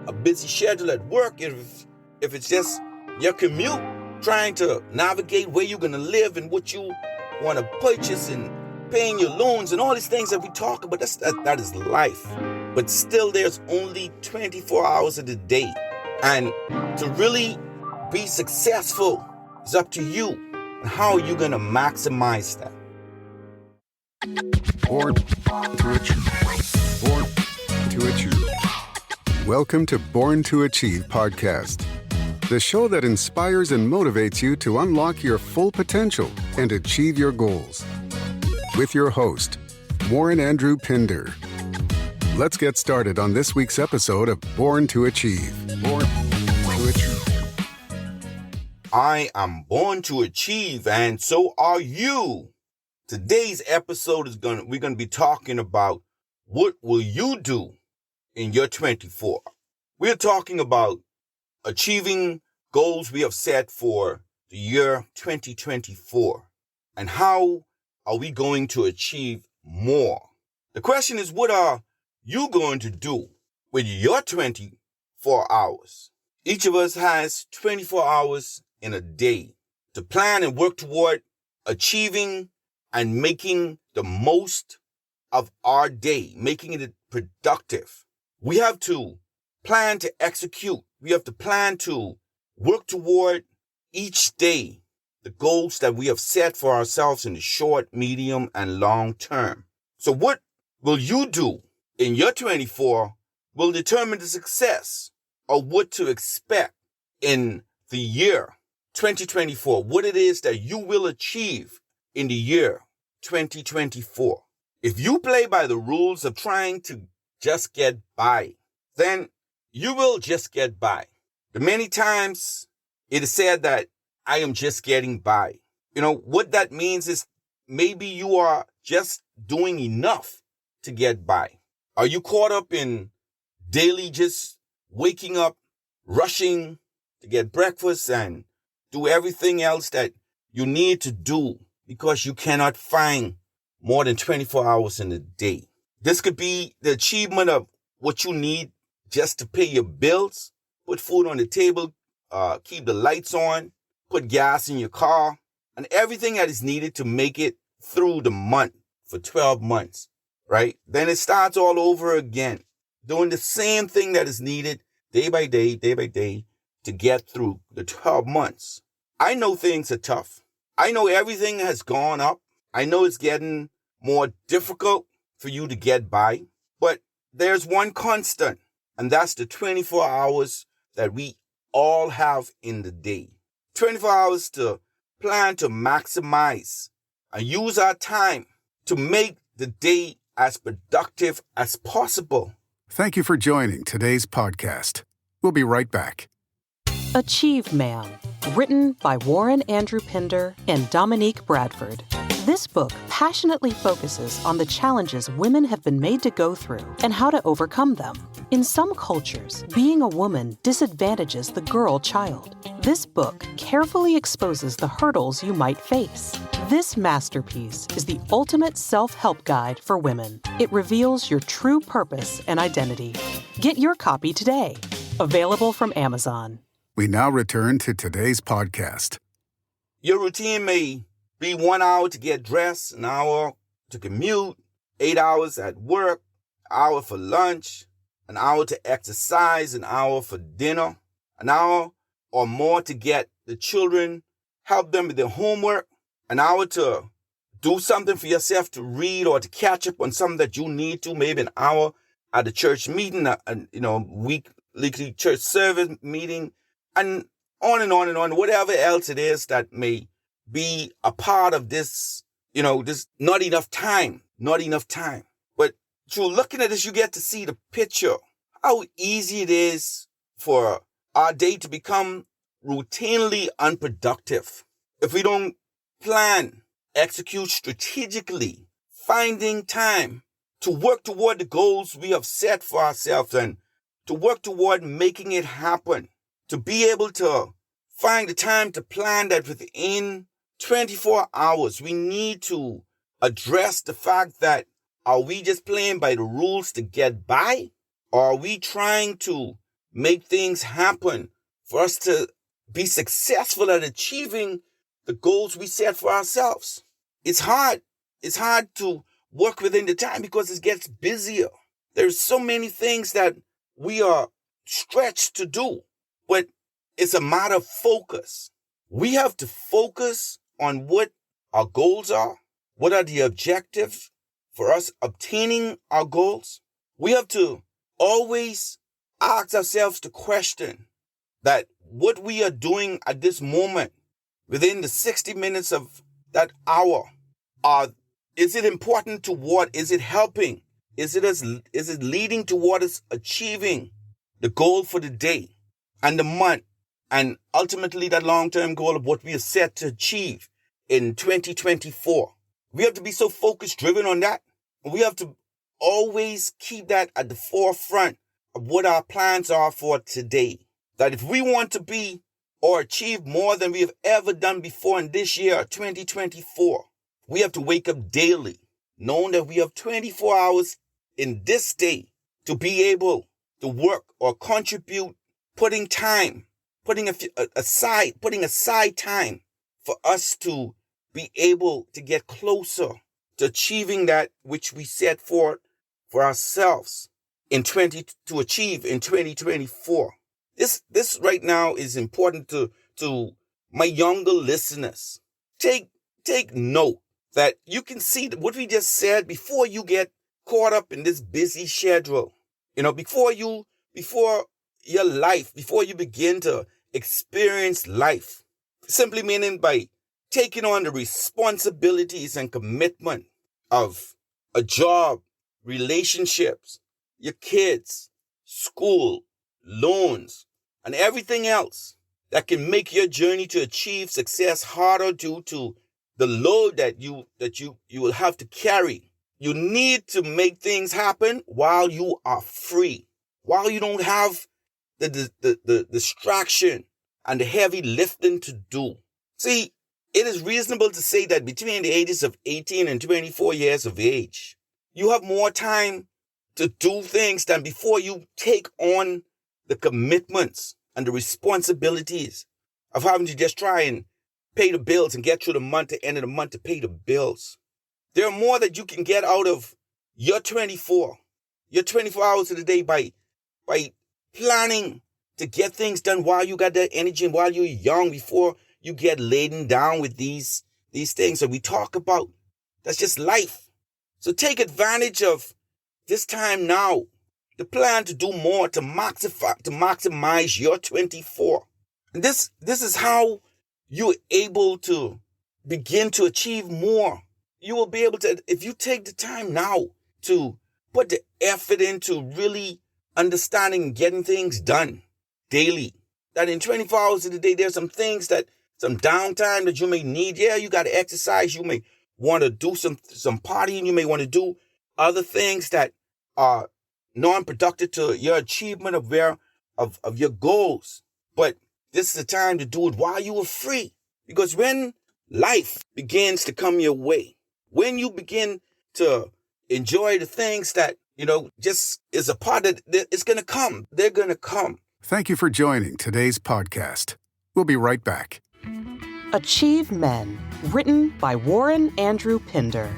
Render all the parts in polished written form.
a busy schedule at work, if it's just your commute, trying to navigate where you're going to live and what you want to purchase and paying your loans and all these things that we talk about, that is life. But still, there's only 24 hours of the day. And to really be successful is up to you. And how are you going to maximize that? Born to Achieve. Born to Achieve. Welcome to Born to Achieve podcast, the show that inspires and motivates you to unlock your full potential and achieve your goals. With your host, Warren Andrew Pinder. Let's get started on this week's episode of Born to Achieve. Born to Achieve. I am born to achieve, and so are you. Today's episode we're going to be talking about what will you do in your 24. We're talking about achieving goals we have set for the year 2024 and how are we going to achieve more. The question is, what are you going to do with your 24 hours? Each of us has 24 hours in a day to plan and work toward achieving and making the most of our day, making it productive. We have to plan to execute. We have to plan to work toward each day the goals that we have set for ourselves in the short, medium, and long term. So what will you do in your 24 will determine the success of what to expect in the year 2024, what it is that you will achieve in the year 2024. If you play by the rules of trying to just get by, then you will just get by. The many times it is said that I am just getting by. You know, what that means is maybe you are just doing enough to get by. Are you caught up in daily just waking up, rushing to get breakfast and do everything else that you need to do because you cannot find more than 24 hours in a day? This could be the achievement of what you need just to pay your bills, put food on the table, keep the lights on, put gas in your car, and everything that is needed to make it through the month for 12 months, right? Then it starts all over again, doing the same thing that is needed day by day to get through the 12 months. I know things are tough. I know everything has gone up. I know it's getting more difficult for you to get by, but there's one constant, and that's the 24 hours that we all have in the day. 24 hours to plan to maximize and use our time to make the day as productive as possible. Thank you for joining today's podcast. We'll be right back. Achieve Man, written by Warren Andrew Pinder and Dominique Bradford. This book passionately focuses on the challenges women have been made to go through and how to overcome them. In some cultures, being a woman disadvantages the girl child. This book carefully exposes the hurdles you might face. This masterpiece is the ultimate self-help guide for women. It reveals your true purpose and identity. Get your copy today. Available from Amazon. We now return to today's podcast. Your routine may be 1 hour to get dressed, an hour to commute, 8 hours at work, an hour for lunch, an hour to exercise, an hour for dinner, an hour or more to get the children, help them with their homework, an hour to do something for yourself, to read or to catch up on something that you need to, maybe an hour at the church meeting, weekly church service meeting, and on and on and on, whatever else it is that may be a part of this, this not enough time. But through looking at this, you get to see the picture, how easy it is for our day to become routinely unproductive. If we don't plan, execute strategically, finding time to work toward the goals we have set for ourselves and to work toward making it happen, to be able to find the time to plan that within 24 hours, we need to address the fact that are we just playing by the rules to get by? Or are we trying to make things happen, for us to be successful at achieving the goals we set for ourselves. It's hard. It's hard to work within the time because it gets busier. There's so many things that we are stretched to do, but it's a matter of focus. We have to focus on what our goals are. What are the objectives for us obtaining our goals? We have to always ask ourselves the question that what we are doing at this moment, within the 60 minutes of that hour, is it important to what? Is it helping? Is it leading toward us achieving the goal for the day and the month, and ultimately that long-term goal of what we are set to achieve in 2024? We have to be so focused, driven on that. We have to always keep that at the forefront of what our plans are for today. That if we want to be or achieve more than we have ever done before in this year, 2024, we have to wake up daily, knowing that we have 24 hours in this day to be able to work or contribute, putting aside time for us to be able to get closer to achieving that which we set forth for ourselves to achieve in 2024. This right now is important to my younger listeners. Take note that you can see what we just said before you get caught up in this busy schedule. Before you begin to experience life, simply meaning by taking on the responsibilities and commitment of a job, relationships, your kids, school, loans, and everything else that can make your journey to achieve success harder due to the load that you will have to carry. You need to make things happen while you are free, while you don't have the distraction and the heavy lifting to do. See, it is reasonable to say that between the ages of 18 and 24 years of age, you have more time to do things than before you take on the commitments and the responsibilities of having to just try and pay the bills and get through the month, to end of the month, to pay the bills. There are more that you can get out of your 24 hours of the day by planning to get things done while you got that energy and while you're young, before you get laden down with these things that we talk about. That's just life. So take advantage of this time now to plan to do more, to maximize your 24. And this is how you're able to begin to achieve more. You will be able to, if you take the time now to put the effort into really understanding and getting things done daily, that in 24 hours of the day, there's some downtime that you may need. Yeah, you got to exercise. You may want to do some partying. You may want to do other things that are non-productive to your achievement of your goals. But this is the time to do it while you are free. Because when life begins to come your way, when you begin to enjoy the things that, just is a part of it, it's going to come. They're going to come. Thank you for joining today's podcast. We'll be right back. Achieve Men, written by Warren Andrew Pinder.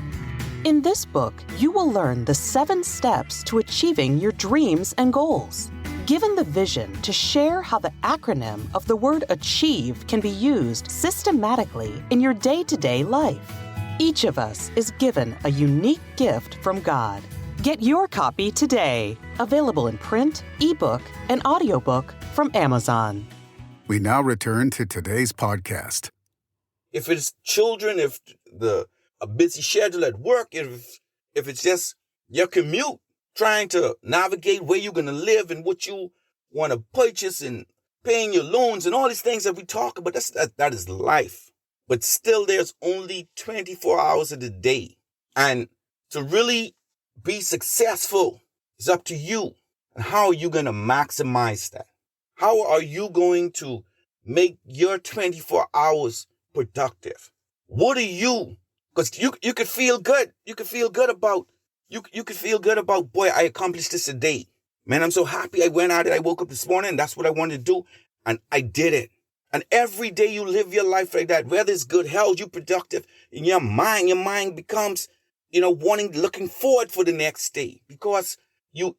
In this book, you will learn the 7 steps to achieving your dreams and goals. Given the vision to share how the acronym of the word achieve can be used systematically in your day-to-day life. Each of us is given a unique gift from God. Get your copy today. Available in print, ebook, and audiobook from Amazon. We now return to today's podcast. If it's children, if a busy schedule at work, if it's just your commute, trying to navigate where you're going to live and what you want to purchase and paying your loans and all these things that we talk about, that is life. But still, there's only 24 hours of the day. And to really be successful is up to you. And how are you going to maximize that? How are you going to make your 24 hours productive? What are you? Because you could feel good. You could feel good about, boy, I accomplished this today. Man, I'm so happy I went out and I woke up this morning and that's what I wanted to do. And I did it. And every day you live your life like that, whether it's good health, you're productive in your mind becomes, looking forward for the next day because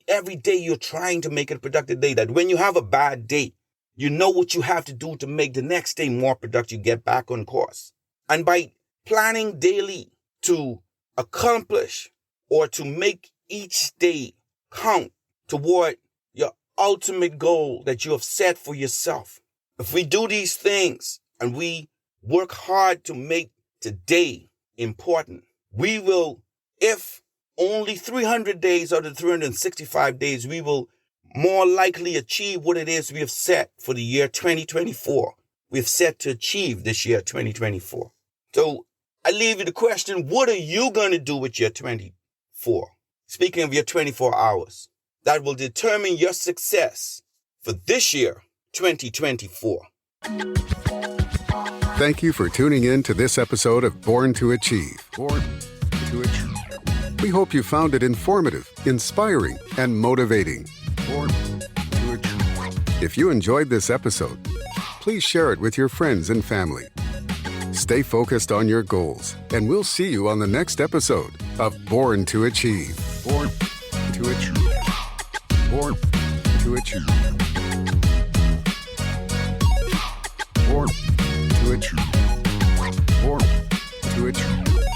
every day you're trying to make it a productive day. That when you have a bad day, you know what you have to do to make the next day more productive, you get back on course. And by planning daily to accomplish or to make each day count toward your ultimate goal that you have set for yourself. If we do these things and we work hard to make today important, we will, if only 300 days out of 365 days, we will more likely achieve what it is we have set for the year 2024. We've set to achieve this year 2024. So I leave you the question, what are you going to do with your 24? Speaking of your 24 hours, that will determine your success for this year, 2024. Thank you for tuning in to this episode of Born to Achieve. Born to Achieve. We hope you found it informative, inspiring, and motivating. Born to Achieve. If you enjoyed this episode, please share it with your friends and family. Stay focused on your goals, and we'll see you on the next episode of Born to Achieve. Born to Achieve. Born to Achieve. Born to Achieve. Born to Achieve.